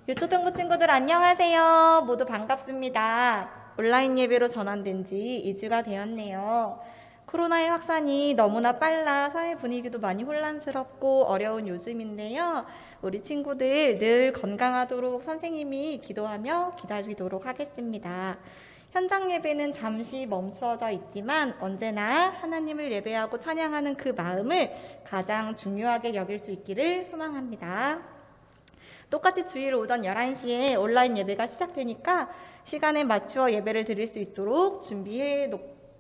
유초등부 친구들 안녕하세요. 모두 반갑습니다. 온라인 예배로 전환된 지 2주가 되었네요. 코로나의 확산이 너무나 빨라 사회 분위기도 많이 혼란스럽고 어려운 요즘인데요. 우리 친구들 늘 건강하도록 선생님이 기도하며 기다리도록 하겠습니다. 현장 예배는 잠시 멈추어져 있지만 언제나 하나님을 예배하고 찬양하는 그 마음을 가장 중요하게 여길 수 있기를 소망합니다. 똑같이 주일 오전 11시에 온라인 예배가 시작되니까 시간에 맞추어 예배를 드릴 수 있도록 준비해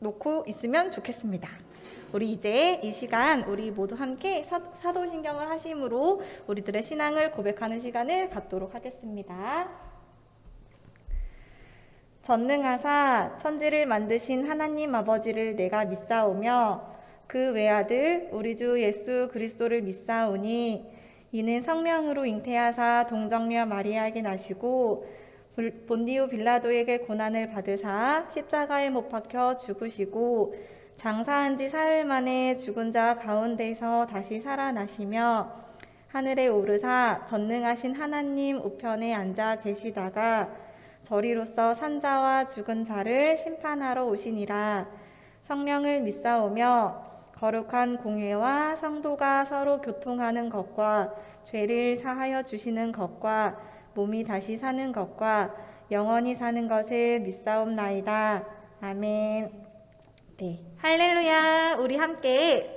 놓고 있으면 좋겠습니다. 우리 이제 이 시간 우리 모두 함께 사도신경을 하심으로 우리들의 신앙을 고백하는 시간을 갖도록 하겠습니다. 전능하사 천지를 만드신 하나님 아버지를 내가 믿사오며 그 외아들 우리 주 예수 그리스도를 믿사오니 이는 성령으로 잉태하사 동정녀 마리아에게 나시고 본디오 빌라도에게 고난을 받으사 십자가에 못 박혀 죽으시고 장사한 지 사흘 만에 죽은 자 가운데서 다시 살아나시며 하늘에 오르사 전능하신 하나님 우편에 앉아 계시다가 저리로서 산자와 죽은 자를 심판하러 오시니라. 성령을 믿사오며 거룩한 공회와 성도가 서로 교통하는 것과 죄를 사하여 주시는 것과 몸이 다시 사는 것과 영원히 사는 것을 믿사옵나이다. 아멘. 네, 할렐루야. 우리 함께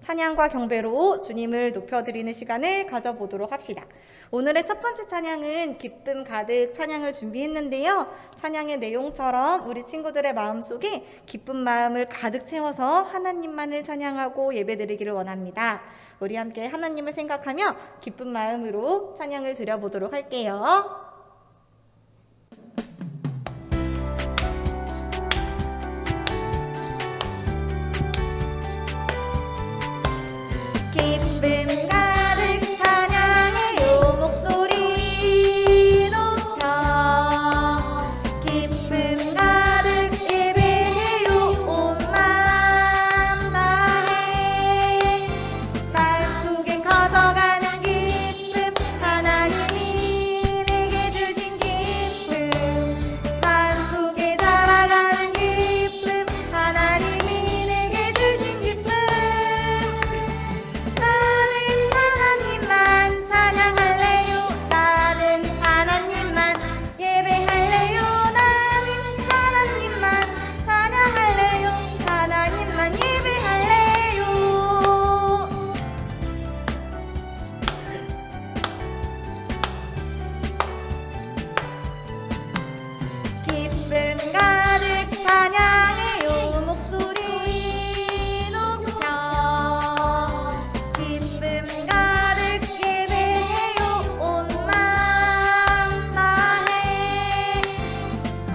찬양과 경배로 주님을 높여드리는 시간을 가져보도록 합시다. 오늘의 첫 번째 찬양은 기쁨 가득 찬양을 준비했는데요. 찬양의 내용처럼 우리 친구들의 마음속에 기쁜 마음을 가득 채워서 하나님만을 찬양하고 예배드리기를 원합니다. 우리 함께 하나님을 생각하며 기쁜 마음으로 찬양을 드려보도록 할게요. 기쁨 가득 찬양해요. 목소리 높여 기쁨 가득 예배해요. 온 마음 다해 마음속에 커져가는 기쁨 하나님이 내게 주신 기쁨 마음속에 자라가는 기쁨 하나님이 내게 주신 기쁨 기쁨 가득 찬양해요. 목소리 높여 기쁨 가득 예배해요. 온 마음 다해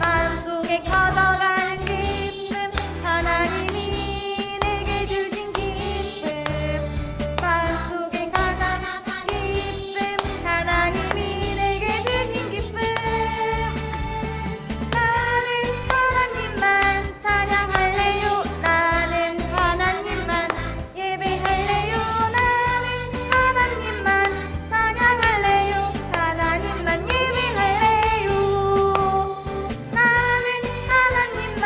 마음속에 커져가는 기쁨 하나님이 내게 주신 기쁨 마음속에 커져가는 기쁨 하나님이 내게 주신 기쁨 하나님만 찬양할래요. 나는 하나님만 예배할래요. 나는 하나님만 찬양할래요. 하나님만 예배할래요. 나는 하나님만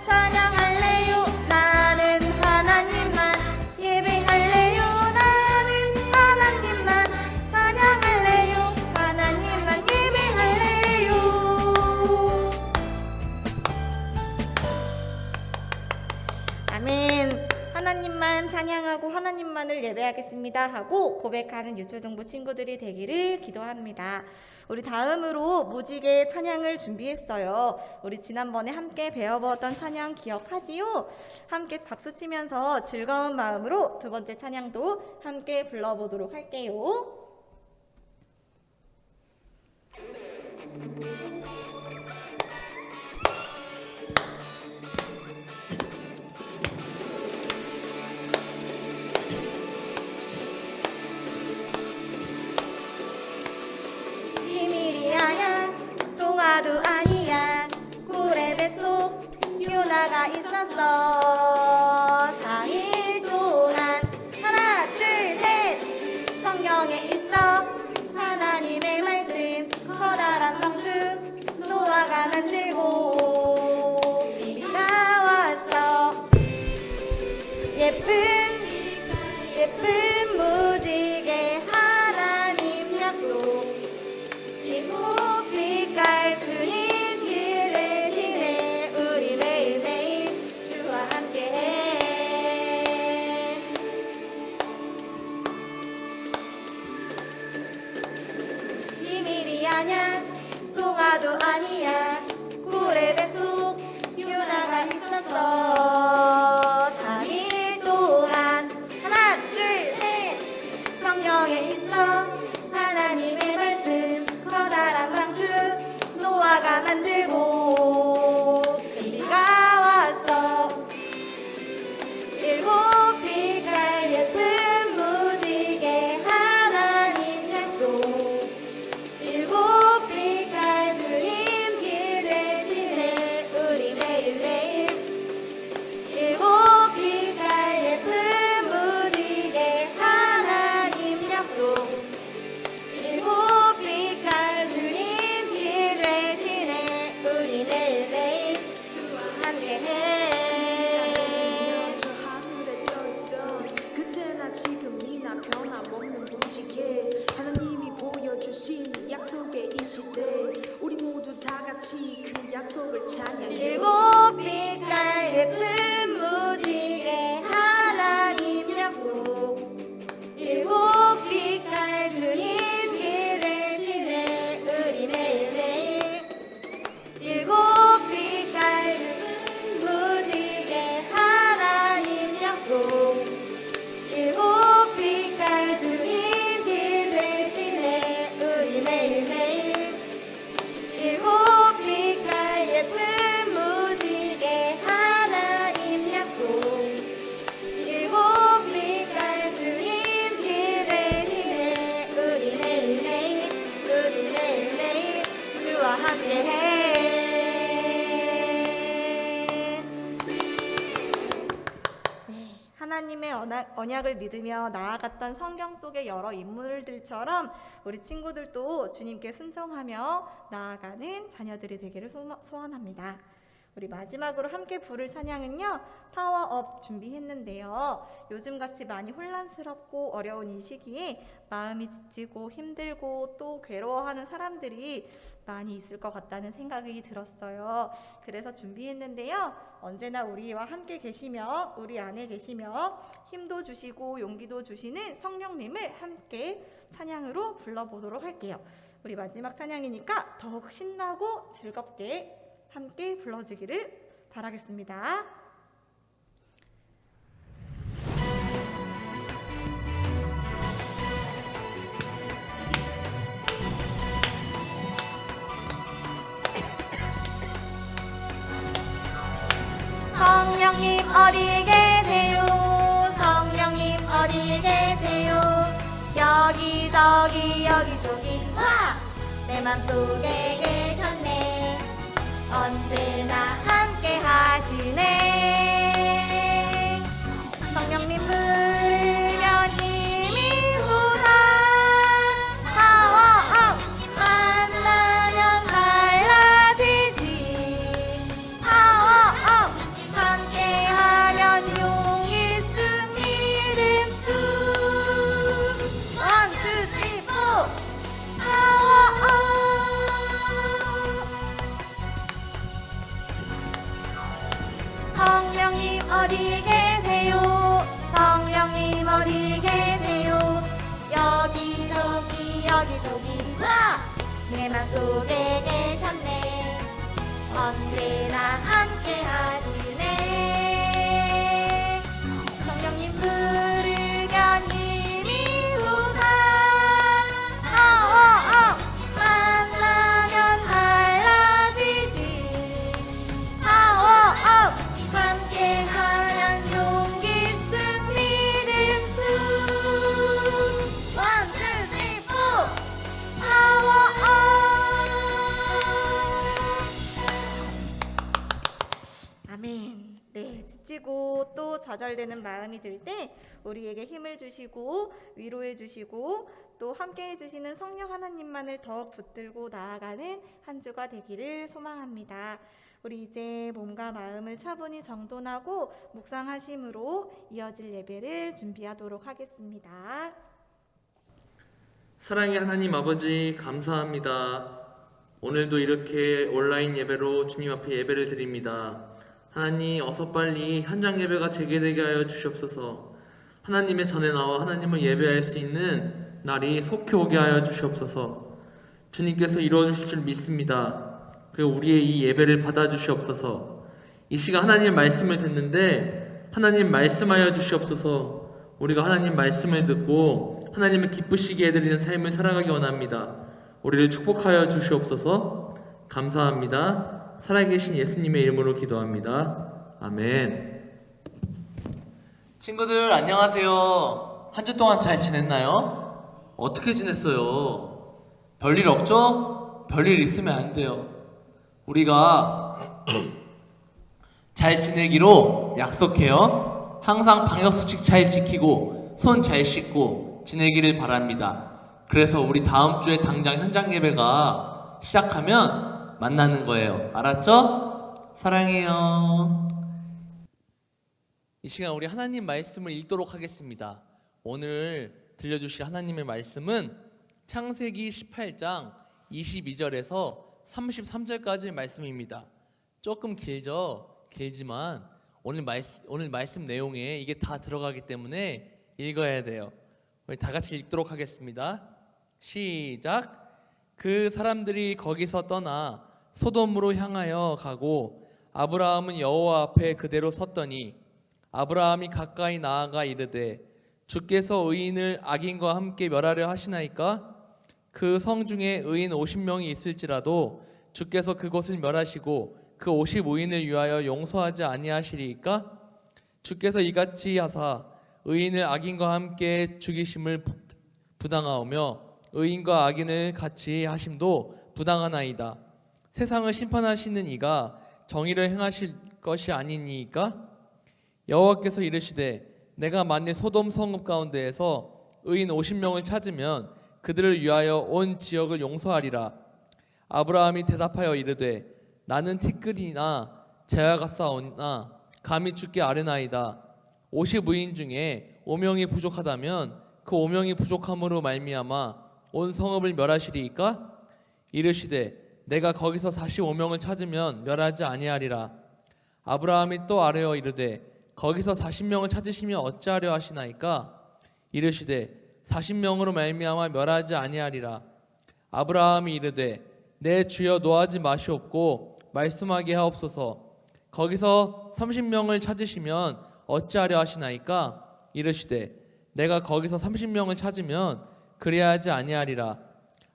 찬양할래요. 나는 하나님만 예배할래요. 나는 하나님만 찬양할래요. 하나님만 예배할래요. 아멘. 하나님만 찬양하고 하나님만을 예배하겠습니다 하고 고백하는 유초등부 친구들이 되기를 기도합니다. 우리 다음으로 무지개 찬양을 준비했어요. 우리 지난번에 함께 배워보았던 찬양 기억하지요? 함께 박수치면서 즐거운 마음으로 두 번째 찬양도 함께 불러보도록 할게요. 비밀이 아냐 동화도 아니야 꿀의 뱃속 요나가 있었어 4일 동안 하나 둘 셋 성경에 있어 하나님의 말씀 예쁜 무지개 하나님 약속 일곱 빛깔 주님 길 대신에 우리 매일매일 주와 함께해. 비밀이 아냐 동화도 아니야 꿀의 뱃속 유나가 있었어. 3일 동안 하나 둘셋 성경에 있어 하나님의 말씀 커다란 방주 노아가 만들고 비가 왔어. 일곱 빛깔 예쁜 무지개 하나님 약속 일곱 빛깔 주님 길 대신에 우리 매일매일 일곱 빛깔 예쁜 무지개 하나님 약속 일곱 빛깔 주님 길 대신에 우리 매일매일 주와 함께해. 저 하늘에 떠있던 그때나 지금이나 변함없는 무지개 하나님이 보여주신 약속의 이 시대 우리 모두 다 같이 그 약속을 찬양해. 일곱 빛깔 예쁜 무지개 하나님 약속 일곱 빛깔 주님 길 대신에 우리 매일매일 일곱 빛깔 예쁜 무지개 하나님 약속 일곱 빛깔 주님 길 대신에 우리 매일매일 일곱 빛깔 예쁜 무지개 하나님 약속 일곱 빛깔 주님 길 대신에 우리 매일매일 주와 함께해. 하나님의 언약을 믿으며 나아갔던 성경 속의 여러 인물들처럼 우리 친구들도 주님께 순종하며 나아가는 자녀들이 되기를 소원합니다. 우리 마지막으로 함께 부를 찬양은요, 파워업 준비했는데요. 요즘같이 많이 혼란스럽고 어려운 이 시기에 마음이 지치고 힘들고 또 괴로워하는 사람들이 많이 있을 것 같다는 생각이 들었어요. 그래서 준비했는데요. 언제나 우리와 함께 계시며 우리 안에 계시며 힘도 주시고 용기도 주시는 성령님을 함께 찬양으로 불러보도록 할게요. 우리 마지막 찬양이니까 더욱 신나고 즐겁게 함께 불러주기를 바라겠습니다. 성령님 어디 계세요? 성령님 어디 계세요? 여기저기 여기저기 와! 내 맘속에 계셨네. 언제나 함께 하시네. 성령님 불면 힘이 솟아 파워업 만나면 달라지지. 파워업 함께하면 용기 있음 믿음 수. 원, 투, 쓰리, 포. 파워업. 성령님 어디 계세요? 성령님 어디 계세요? 여기저기 여기저기 와! 내 맘속에 계셨네. 언제나 함께 하시네. 성령님 부르면 힘이 솟아 파워업 만나면 달라지지. 파워업 함께하면 용기 있음 믿음 수. 원, 투, 쓰리, 포. 파워업. 아멘. 네, 지치고 또 좌절되는 마음이 들 때 우리에게 힘을 주시고 위로해 주시고 또 함께 해주시는 성령 하나님만을 더 붙들고 나아가는 한 주가 되기를 소망합니다. 우리 이제 몸과 마음을 차분히 정돈하고 묵상하심으로 이어질 예배를 준비하도록 하겠습니다. 사랑의 하나님 아버지 감사합니다. 오늘도 이렇게 온라인 예배로 주님 앞에 예배를 드립니다. 하나님 어서 빨리 현장 예배가 재개되게 하여 주시옵소서. 하나님의 전에 나와 하나님을 예배할 수 있는 날이 속히 오게 하여 주시옵소서. 주님께서 이루어 주실 줄 믿습니다. 그리고 우리의 이 예배를 받아 주시옵소서. 이 시간 하나님의 말씀을 듣는데 하나님 말씀하여 주시옵소서. 우리가 하나님 말씀을 듣고 하나님을 기쁘시게 해드리는 삶을 살아가기 원합니다. 우리를 축복하여 주시옵소서. 감사합니다. 살아계신 예수님의 이름으로 기도합니다. 아멘. 친구들 안녕하세요. 한 주 동안 잘 지냈나요? 어떻게 지냈어요? 별일 없죠? 별일 있으면 안 돼요. 우리가 잘 지내기로 약속해요. 항상 방역수칙 잘 지키고 손 잘 씻고 지내기를 바랍니다. 그래서 우리 다음 주에 당장 현장 예배가 시작하면 만나는 거예요. 알았죠? 사랑해요. 이 시간 우리 하나님 말씀을 읽도록 하겠습니다. 오늘 들려주실 하나님의 말씀은 창세기 18장 22절에서 33절까지의 말씀입니다. 조금 길지만 오늘 말씀 내용에 이게 다 들어가기 때문에 읽어야 돼요. 우리 다 같이 읽도록 하겠습니다. 시작. 그 사람들이 거기서 떠나 소돔으로 향하여 가고 아브라함은 여호와 앞에 그대로 섰더니 아브라함이 가까이 나아가 이르되 주께서 의인을 악인과 함께 멸하려 하시나이까? 그 성 중에 의인 50명이 있을지라도 주께서 그곳을 멸하시고 그 55인을 위하여 용서하지 아니하시리이까? 주께서 이같이 하사 의인을 악인과 함께 죽이심을 부당하오며 의인과 악인을 같이 하심도 부당하나이다. 세상을 심판하시는 이가 정의를 행하실 것이 아니니이까? 여호와께서 이르시되 내가 만일 소돔 성읍 가운데에서 의인 50명을 찾으면 그들을 위하여 온 지역을 용서하리라. 아브라함이 대답하여 이르되 나는 티끌이나 재와 같사오나 감히 주께 아뢰나이다. 55인 중에 5명이 부족하다면 그 5명이 부족함으로 말미암아 온 성읍을 멸하시리이까? 이르시되 내가 거기서 45명을 찾으면 멸하지 아니하리라. 아브라함이 또 아뢰어 이르되 거기서 40명을 찾으시면 어찌하려 하시나이까? 이르시되 40명으로 말미암아 멸하지 아니하리라. 아브라함이 이르되 내 주여 노하지 마시옵고 말씀하게 하옵소서. 거기서 30명을 찾으시면 어찌하려 하시나이까? 이르시되 내가 거기서 30명을 찾으면 그리하지 아니하리라.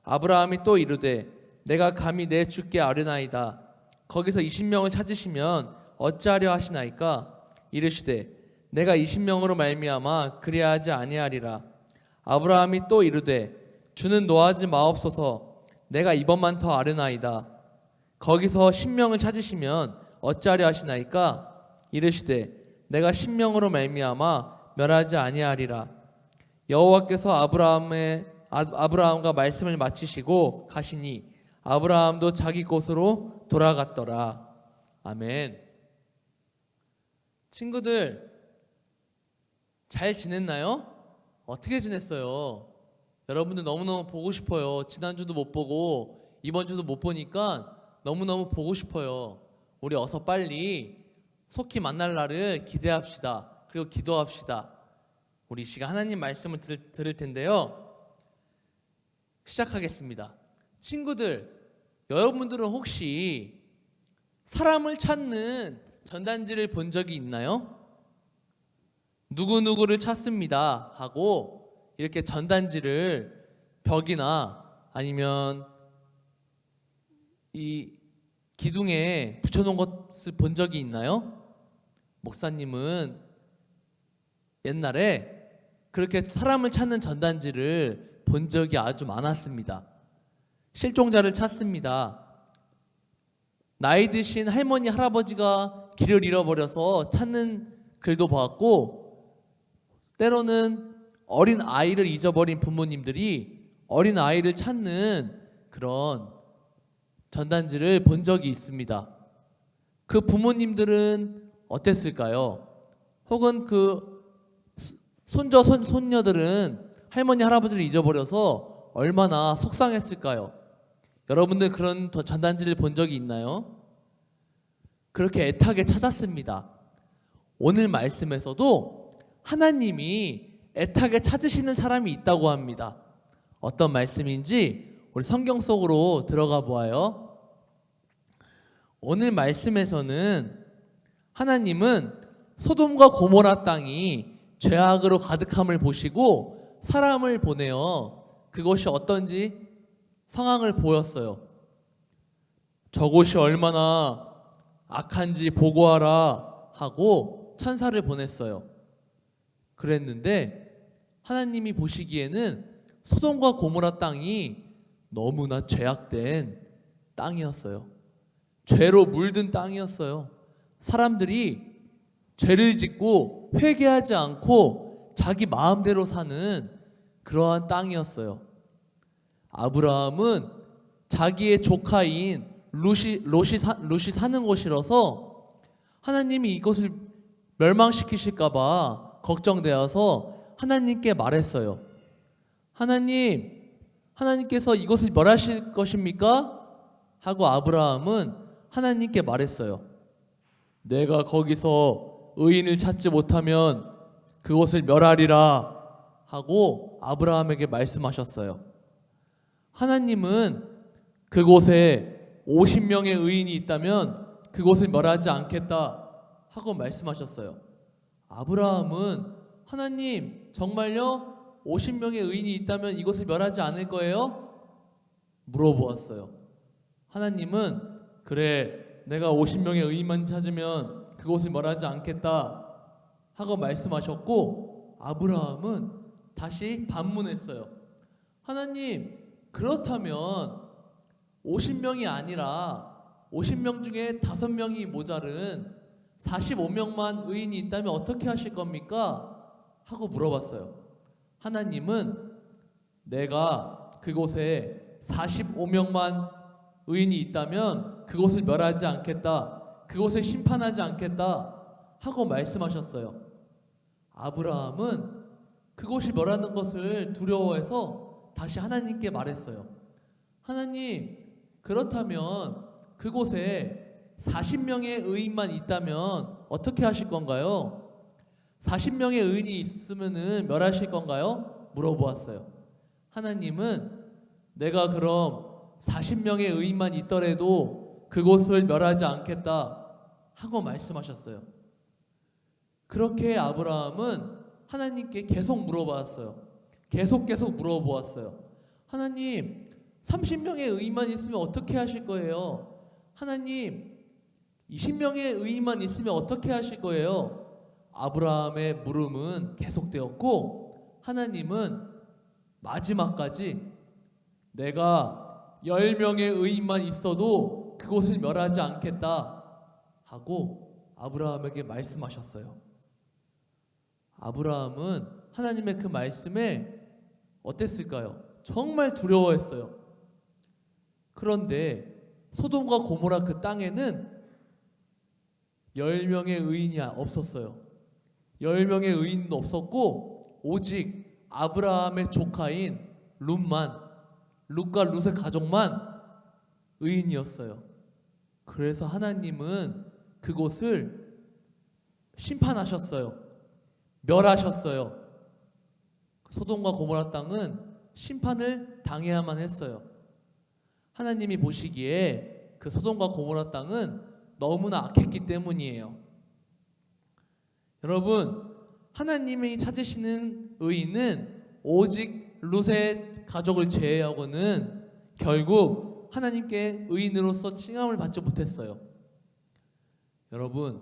아브라함이 또 이르되 내가 감히 내 주께 아뢰나이다. 거기서 20명을 찾으시면 어찌하려 하시나이까? 이르시되 내가 20명으로 말미암아 그리하지 아니하리라. 아브라함이 또 이르되 주는 노하지 마옵소서. 내가 이번만 더 아뢰나이다. 거기서 10명을 찾으시면 어찌하려 하시나이까? 이르시되 내가 10명으로 말미암아 멸하지 아니하리라. 여호와께서 아브라함과 말씀을 마치시고 가시니 아브라함도 자기 곳으로 돌아갔더라. 아멘. 친구들 잘 지냈나요? 어떻게 지냈어요? 여러분들 너무너무 보고 싶어요. 지난주도 못 보고 이번 주도 못 보니까 너무너무 보고 싶어요. 우리 어서 빨리 속히 만날 날을 기대합시다. 그리고 기도합시다. 우리 이 시간 하나님 말씀을 들을 텐데요. 시작하겠습니다. 친구들, 여러분들은 혹시 사람을 찾는 전단지를 본 적이 있나요? 누구누구를 찾습니다 하고 이렇게 전단지를 벽이나 아니면 이 기둥에 붙여놓은 것을 본 적이 있나요? 목사님은 옛날에 그렇게 사람을 찾는 전단지를 본 적이 아주 많았습니다. 실종자를 찾습니다. 나이 드신 할머니 할아버지가 길을 잃어버려서 찾는 글도 봤고, 때로는 어린 아이를 잊어버린 부모님들이 어린 아이를 찾는 그런 전단지를 본 적이 있습니다. 그 부모님들은 어땠을까요? 혹은 그 손녀들은 할머니 할아버지를 잊어버려서 얼마나 속상했을까요? 여러분들 그런 전단지를 본 적이 있나요? 그렇게 애타게 찾았습니다. 오늘 말씀에서도 하나님이 애타게 찾으시는 사람이 있다고 합니다. 어떤 말씀인지 우리 성경 속으로 들어가 보아요. 오늘 말씀에서는 하나님은 소돔과 고모라 땅이 죄악으로 가득함을 보시고 사람을 보내어 그것이 어떤지 상황을 보였어요. 저곳이 얼마나 악한지 보고하라 하고 천사를 보냈어요. 그랬는데 하나님이 보시기에는 소돔과 고모라 땅이 너무나 죄악된 땅이었어요. 죄로 물든 땅이었어요. 사람들이 죄를 짓고 회개하지 않고 자기 마음대로 사는 그러한 땅이었어요. 아브라함은 자기의 조카인 롯이 사는 곳이라서 하나님이 이것을 멸망시키실까봐 걱정되어서 하나님께 말했어요. 하나님께서 이것을 멸하실 것입니까? 하고 아브라함은 하나님께 말했어요. 내가 거기서 의인을 찾지 못하면 그것을 멸하리라 하고 아브라함에게 말씀하셨어요. 하나님은 그곳에 50명의 의인이 있다면 그곳을 멸하지 않겠다 하고 말씀하셨어요. 아브라함은 하나님 정말요? 50명의 의인이 있다면 이곳을 멸하지 않을 거예요? 물어보았어요. 하나님은 그래 내가 50명의 의인만 찾으면 그곳을 멸하지 않겠다 하고 말씀하셨고 아브라함은 다시 반문했어요. 하나님 그렇다면 50명이 아니라 50명 중에 5명이 모자른 45명만 의인이 있다면 어떻게 하실 겁니까? 하고 물어봤어요. 하나님은 내가 그곳에 45명만 의인이 있다면 그곳을 멸하지 않겠다, 그곳을 심판하지 않겠다 하고 말씀하셨어요. 아브라함은 그곳이 멸하는 것을 두려워해서 다시 하나님께 말했어요. 하나님, 그렇다면 그곳에 40명의 의인만 있다면 어떻게 하실 건가요? 40명의 의인이 있으면은 멸하실 건가요? 물어보았어요. 하나님은 내가 그럼 40명의 의인만 있더라도 그곳을 멸하지 않겠다 하고 말씀하셨어요. 그렇게 아브라함은 하나님께 계속 물어봤어요. 계속 물어보았어요. 하나님, 30명의 의인만 있으면 어떻게 하실 거예요? 하나님, 20명의 의인만 있으면 어떻게 하실 거예요? 아브라함의 물음은 계속되었고 하나님은 마지막까지 내가 10명의 의인만 있어도 그곳을 멸하지 않겠다 하고 아브라함에게 말씀하셨어요. 아브라함은 하나님의 그 말씀에 어땠을까요? 정말 두려워했어요. 그런데 소돔과 고모라 그 땅에는 10명의 의인이 없었어요. 10명의 의인도 없었고 오직 아브라함의 조카인 룻과 룻의 가족만 의인이었어요. 그래서 하나님은 그곳을 심판하셨어요. 멸하셨어요. 소돔과 고모라 땅은 심판을 당해야만 했어요. 하나님이 보시기에 그 소돔과 고모라 땅은 너무나 악했기 때문이에요. 여러분, 하나님이 찾으시는 의인은 오직 룻의 가족을 제외하고는 결국 하나님께 의인으로서 칭함을 받지 못했어요. 여러분,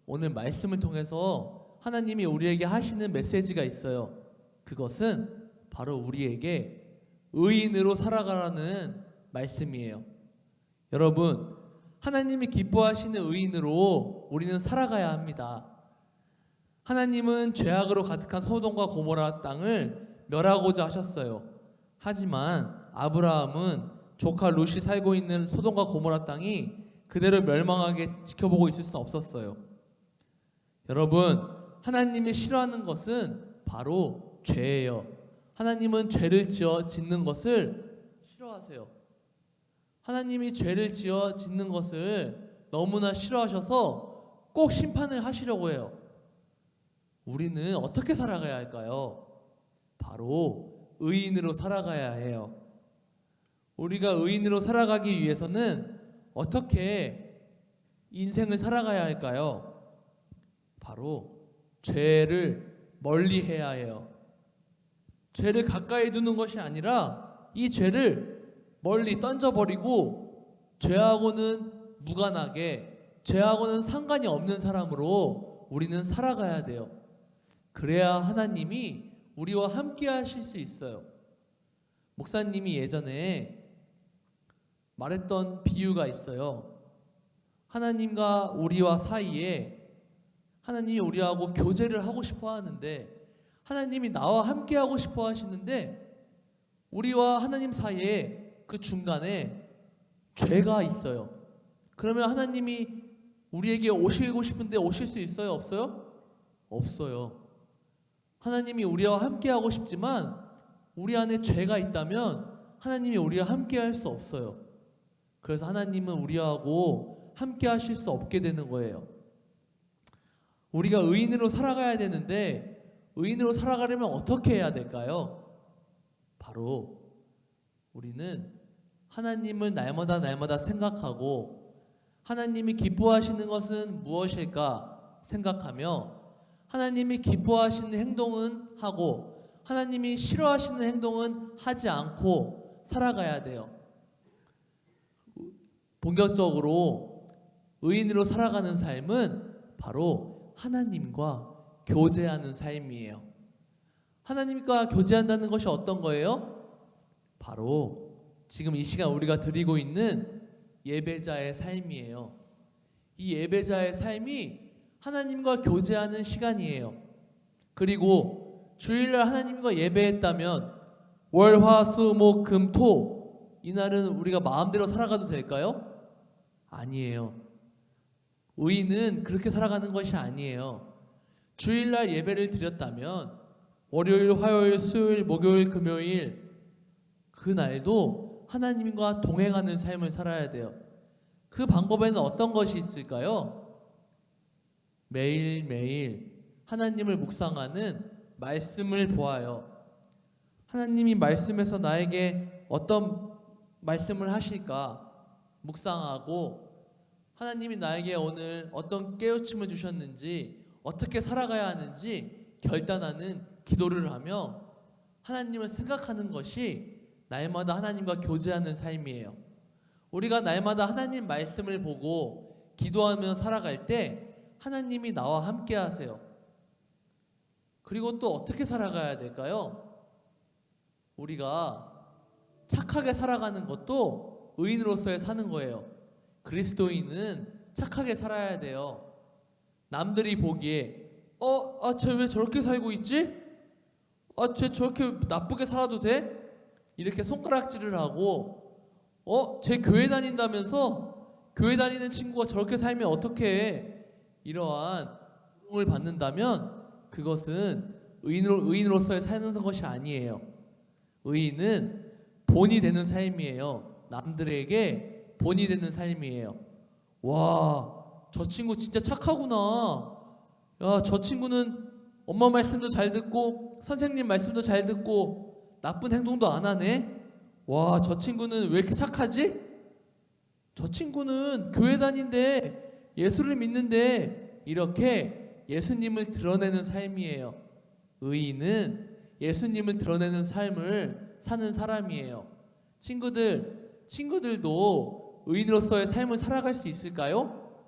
오늘 말씀을 통해서 하나님이 우리에게 하시는 메시지가 있어요. 그것은 바로 우리에게 의인으로 살아가라는 말씀이에요. 여러분, 하나님이 기뻐하시는 의인으로 우리는 살아가야 합니다. 하나님은 죄악으로 가득한 소돔과 고모라 땅을 멸하고자 하셨어요. 하지만 아브라함은 조카 룻이 살고 있는 소돔과 고모라 땅이 그대로 멸망하게 지켜보고 있을 수 없었어요. 여러분, 하나님이 싫어하는 것은 바로 죄예요. 하나님은 죄를 지어 짓는 것을 싫어하세요. 하나님이 죄를 지어 짓는 것을 너무나 싫어하셔서 꼭 심판을 하시려고 해요. 우리는 어떻게 살아가야 할까요? 바로 의인으로 살아가야 해요. 우리가 의인으로 살아가기 위해서는 어떻게 인생을 살아가야 할까요? 바로 죄를 멀리 해야 해요. 죄를 가까이 두는 것이 아니라 이 죄를 멀리 던져버리고 죄하고는 무관하게, 죄하고는 상관이 없는 사람으로 우리는 살아가야 돼요. 그래야 하나님이 우리와 함께 하실 수 있어요. 목사님이 예전에 말했던 비유가 있어요. 하나님과 우리와 사이에 하나님이 우리하고 교제를 하고 싶어 하는데, 하나님이 나와 함께 하고 싶어 하시는데, 우리와 하나님 사이에 그 중간에 죄가 있어요. 그러면 하나님이 우리에게 오시고 싶은데 오실 수 있어요? 없어요? 없어요. 하나님이 우리와 함께 하고 싶지만 우리 안에 죄가 있다면 하나님이 우리와 함께 할 수 없어요. 그래서 하나님은 우리하고 함께 하실 수 없게 되는 거예요. 우리가 의인으로 살아가야 되는데, 의인으로 살아가려면 어떻게 해야 될까요? 바로 우리는 하나님을 날마다 생각하고, 하나님이 기뻐하시는 것은 무엇일까 생각하며, 하나님이 기뻐하시는 행동은 하고 하나님이 싫어하시는 행동은 하지 않고 살아가야 돼요. 본격적으로 의인으로 살아가는 삶은 바로 하나님과 교제하는 삶이에요. 하나님과 교제한다는 것이 어떤 거예요? 바로 지금 이 시간 우리가 드리고 있는 예배자의 삶이에요. 이 예배자의 삶이 하나님과 교제하는 시간이에요. 그리고 주일날 하나님과 예배했다면 월, 화, 수, 목, 금, 토, 이날은 우리가 마음대로 살아가도 될까요? 아니에요. 의인은 그렇게 살아가는 것이 아니에요. 주일날 예배를 드렸다면 월요일, 화요일, 수요일, 목요일, 금요일 그날도 하나님과 동행하는 삶을 살아야 돼요. 그 방법에는 어떤 것이 있을까요? 매일매일 하나님을 묵상하는 말씀을 보아요. 하나님이 말씀에서 나에게 어떤 말씀을 하실까 묵상하고, 하나님이 나에게 오늘 어떤 깨우침을 주셨는지, 어떻게 살아가야 하는지 결단하는 기도를 하며 하나님을 생각하는 것이 날마다 하나님과 교제하는 삶이에요. 우리가 날마다 하나님 말씀을 보고 기도하며 살아갈 때 하나님이 나와 함께 하세요. 그리고 또 어떻게 살아가야 될까요? 우리가 착하게 살아가는 것도 의인으로서의 사는 거예요. 그리스도인은 착하게 살아야 돼요. 남들이 보기에 쟤 왜 저렇게 살고 있지? 쟤 저렇게 나쁘게 살아도 돼? 이렇게 손가락질을 하고, 쟤 교회 다닌다면서 교회 다니는 친구가 저렇게 살면 어떻게 해? 이러한 고통을 받는다면 그것은 의인으로서의 사는 것이 아니에요. 의인은 본이 되는 삶이에요. 남들에게 본이 되는 삶이에요. 와, 저 친구 진짜 착하구나. 야, 저 친구는 엄마 말씀도 잘 듣고 선생님 말씀도 잘 듣고 나쁜 행동도 안 하네. 와, 저 친구는 왜 이렇게 착하지? 저 친구는 교회 다닌데 예수를 믿는데, 이렇게 예수님을 드러내는 삶이에요. 의인은 예수님을 드러내는 삶을 사는 사람이에요. 친구들도 의인으로서의 삶을 살아갈 수 있을까요?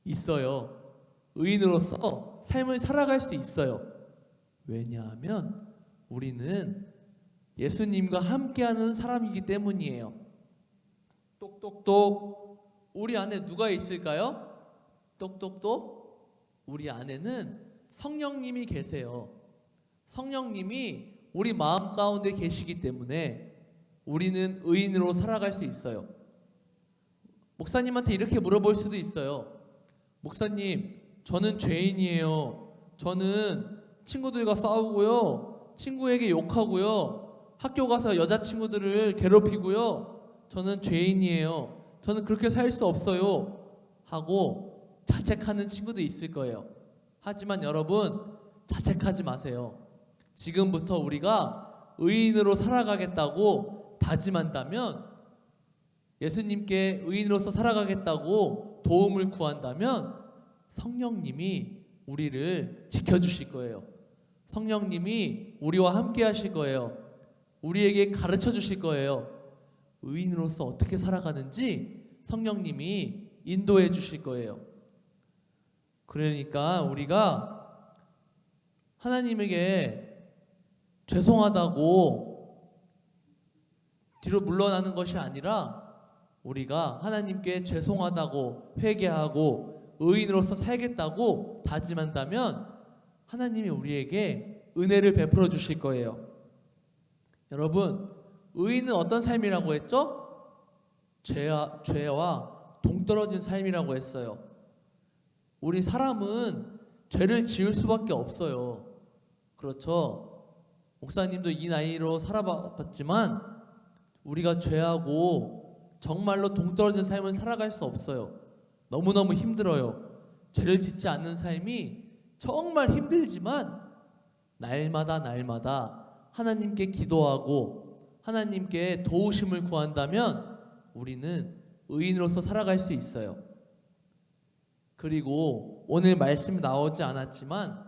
있어요. 의인으로서 삶을 살아갈 수 있어요. 왜냐하면 우리는 예수님과 함께하는 사람이기 때문이에요. 똑똑똑, 우리 안에 누가 있을까요? 똑똑똑, 우리 안에는 성령님이 계세요. 성령님이 우리 마음 가운데 계시기 때문에 우리는 의인으로 살아갈 수 있어요. 목사님한테 이렇게 물어볼 수도 있어요. 목사님, 저는 죄인이에요. 저는 친구들과 싸우고요. 친구에게 욕하고요. 학교 가서 여자친구들을 괴롭히고요. 저는 죄인이에요. 저는 그렇게 살 수 없어요. 하고 자책하는 친구도 있을 거예요. 하지만 여러분, 자책하지 마세요. 지금부터 우리가 의인으로 살아가겠다고 다짐한다면, 예수님께 의인으로서 살아가겠다고 도움을 구한다면 성령님이 우리를 지켜주실 거예요. 성령님이 우리와 함께 하실 거예요. 우리에게 가르쳐 주실 거예요. 의인으로서 어떻게 살아가는지 성령님이 인도해 주실 거예요. 그러니까 우리가 하나님에게 죄송하다고 뒤로 물러나는 것이 아니라, 우리가 하나님께 죄송하다고 회개하고 의인으로서 살겠다고 다짐한다면 하나님이 우리에게 은혜를 베풀어 주실 거예요. 여러분, 의인은 어떤 삶이라고 했죠? 죄와 동떨어진 삶이라고 했어요. 우리 사람은 죄를 지을 수밖에 없어요. 그렇죠? 목사님도 이 나이로 살아봤지만 우리가 죄하고 정말로 동떨어진 삶을 살아갈 수 없어요. 너무너무 힘들어요. 죄를 짓지 않는 삶이 정말 힘들지만 날마다 하나님께 기도하고 하나님께 도우심을 구한다면 우리는 의인으로서 살아갈 수 있어요. 그리고 오늘 말씀이 나오지 않았지만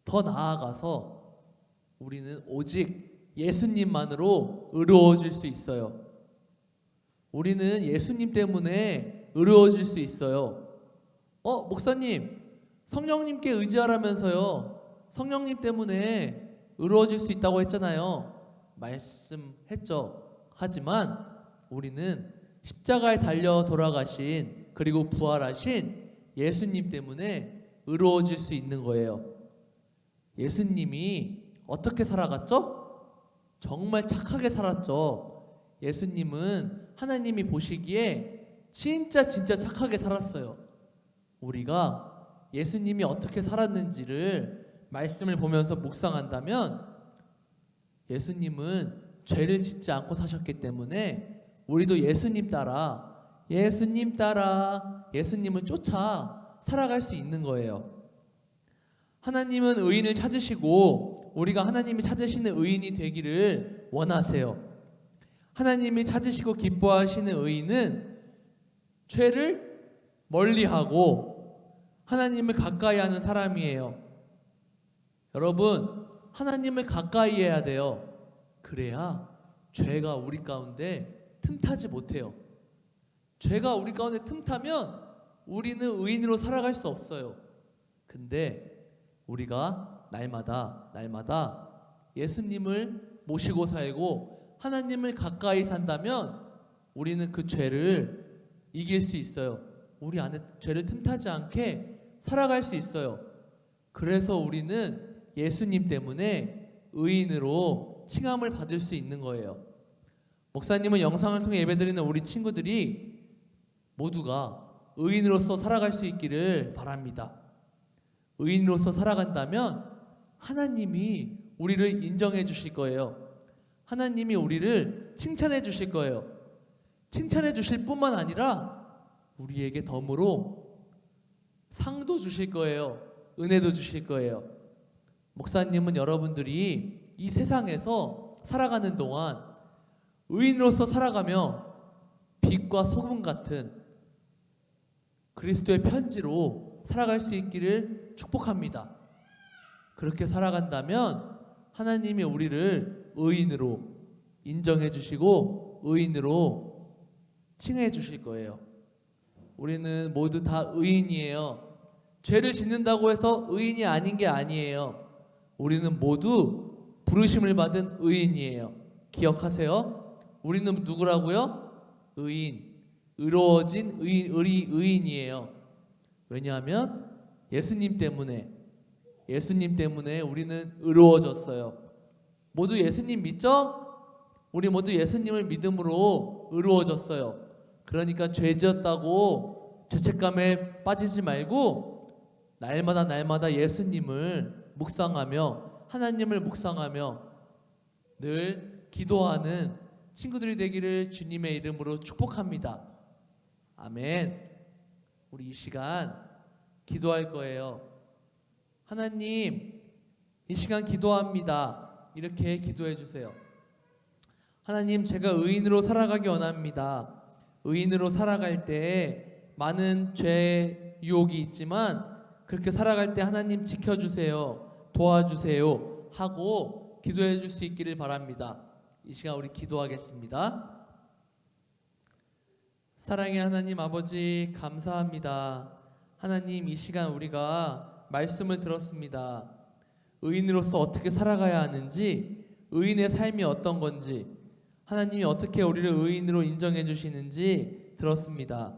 더 나아가서 우리는 오직 예수님만으로 의로워질 수 있어요. 우리는 예수님 때문에 의로워질 수 있어요. 목사님, 성령님께 의지하라면서요. 성령님 때문에 의로워질 수 있다고 했잖아요. 말씀했죠. 하지만 우리는 십자가에 달려 돌아가신, 그리고 부활하신 예수님 때문에 의로워질 수 있는 거예요. 예수님이 어떻게 살아갔죠? 정말 착하게 살았죠. 예수님은 하나님이 보시기에 진짜 착하게 살았어요. 우리가 예수님이 어떻게 살았는지를 말씀을 보면서 묵상한다면, 예수님은 죄를 짓지 않고 사셨기 때문에 우리도 예수님을 쫓아 살아갈 수 있는 거예요. 하나님은 의인을 찾으시고 우리가 하나님이 찾으시는 의인이 되기를 원하세요. 하나님이 찾으시고 기뻐하시는 의인은 죄를 멀리하고 하나님을 가까이 하는 사람이에요. 여러분, 하나님을 가까이 해야 돼요. 그래야 죄가 우리 가운데 틈타지 못해요. 죄가 우리 가운데 틈타면 우리는 의인으로 살아갈 수 없어요. 근데 우리가 날마다 예수님을 모시고 살고 하나님을 가까이 산다면 우리는 그 죄를 이길 수 있어요. 우리 안에 죄를 틈타지 않게 살아갈 수 있어요. 그래서 우리는 예수님 때문에 의인으로 칭함을 받을 수 있는 거예요. 목사님은 영상을 통해 예배드리는 우리 친구들이 모두가 의인으로서 살아갈 수 있기를 바랍니다. 의인으로서 살아간다면 하나님이 우리를 인정해 주실 거예요. 하나님이 우리를 칭찬해 주실 거예요. 칭찬해 주실 뿐만 아니라 우리에게 덤으로 상도 주실 거예요. 은혜도 주실 거예요. 목사님은 여러분들이 이 세상에서 살아가는 동안 의인으로서 살아가며 빛과 소금 같은 그리스도의 편지로 살아갈 수 있기를 축복합니다. 그렇게 살아간다면 하나님이 우리를 의인으로 인정해 주시고 의인으로 칭해 주실 거예요. 우리는 모두 다 의인이에요. 죄를 짓는다고 해서 의인이 아닌 게 아니에요. 우리는 모두 부르심을 받은 의인이에요. 기억하세요. 우리는 누구라고요? 의인, 의로워진 의인이에요. 왜냐하면 예수님 때문에 우리는 의로워졌어요. 모두 예수님 믿죠? 우리 모두 예수님을 믿음으로 의로워졌어요. 그러니까 죄 지었다고 죄책감에 빠지지 말고 날마다 예수님을 묵상하며 하나님을 묵상하며 늘 기도하는 친구들이 되기를 주님의 이름으로 축복합니다. 아멘. 우리 이 시간 기도할 거예요. 하나님, 이 시간 기도합니다. 이렇게 기도해 주세요. 하나님, 제가 의인으로 살아가기 원합니다. 의인으로 살아갈 때 많은 죄 유혹이 있지만 그렇게 살아갈 때 하나님 지켜주세요, 도와주세요 하고 기도해 줄 수 있기를 바랍니다. 이 시간 우리 기도하겠습니다. 사랑의 하나님 아버지, 감사합니다. 하나님, 이 시간 우리가 말씀을 들었습니다. 의인으로서 어떻게 살아가야 하는지, 의인의 삶이 어떤 건지, 하나님이 어떻게 우리를 의인으로 인정해 주시는지 들었습니다.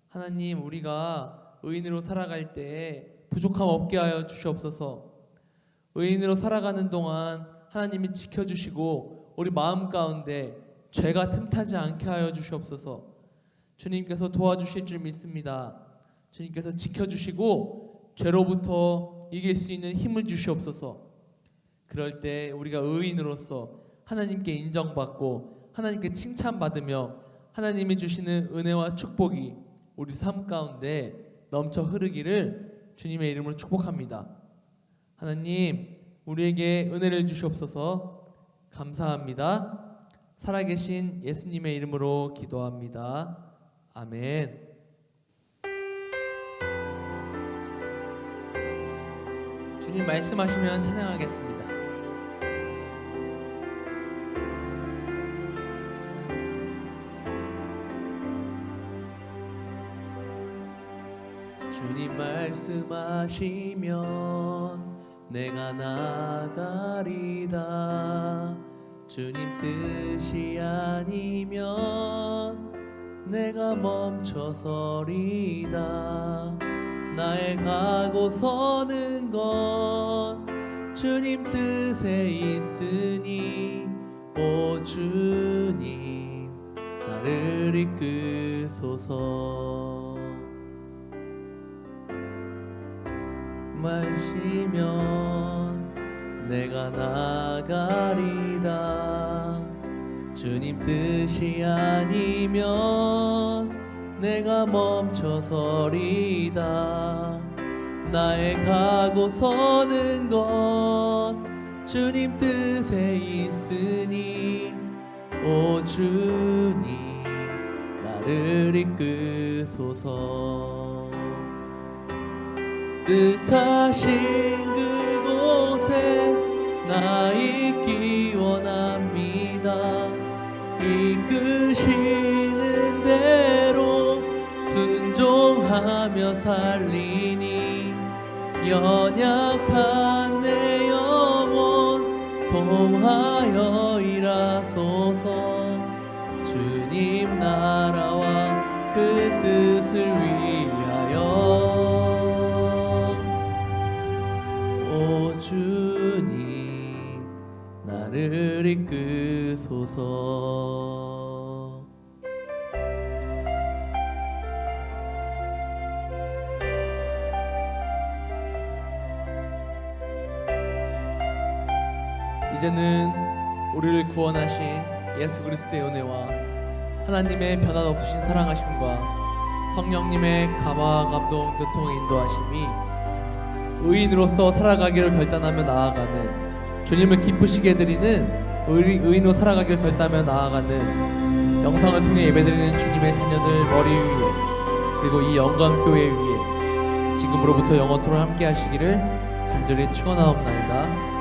하나님, 우리가 의인으로 살아갈 때 부족함 없게 하여 주시옵소서. 의인으로 살아가는 동안 하나님이 지켜주시고 우리 마음 가운데 죄가 틈타지 않게 하여 주시옵소서. 주님께서 도와주실 줄 믿습니다. 주님께서 지켜주시고 죄로부터 이길 수 있는 힘을 주시옵소서. 그럴 때 우리가 의인으로서 하나님께 인정받고 하나님께 칭찬받으며 하나님이 주시는 은혜와 축복이 우리 삶 가운데 넘쳐 흐르기를 주님의 이름으로 축복합니다. 하나님, 우리에게 은혜를 주시옵소서. 감사합니다. 살아계신 예수님의 이름으로 기도합니다. 아멘. 주님 말씀하시면 찬양하겠습니다. 주님 말씀하시면 내가 나가리다. 주님 뜻이 아니면 내가 멈춰서리다. 나의 가고 서는 건 주님 뜻에 있으니 오 주님 나를 이끄소서. 마시면 내가 나가리다. 주님 뜻이 아니면 내가 멈춰서리다. 나의 가고 서는 건 주님 뜻에 있으니 오 주님 나를 이끄소서. 뜻하신 그곳에 나 있기 원합니다. 이끄시는 대로 순종하며 살리니 연약한 내 영혼 통하여 일하소서. 주님 나라와 그 뜻을 위하여 오 주님 나를 이끄소서. 이제는 우리를 구원하신 예수 그리스도의 은혜와 하나님의 변함없으신 사랑하심과 성령님의 감화 감동 교통 인도하심이 의인으로서 살아가기를 결단하며 나아가는, 주님을 기쁘시게 해드리는 의인으로 살아가기를 결단하며 나아가는 영상을 통해 예배드리는 주님의 자녀들 머리 위에, 그리고 이 영광교회 위에 지금으로부터 영원토록 함께 하시기를 간절히 축원하옵나이다.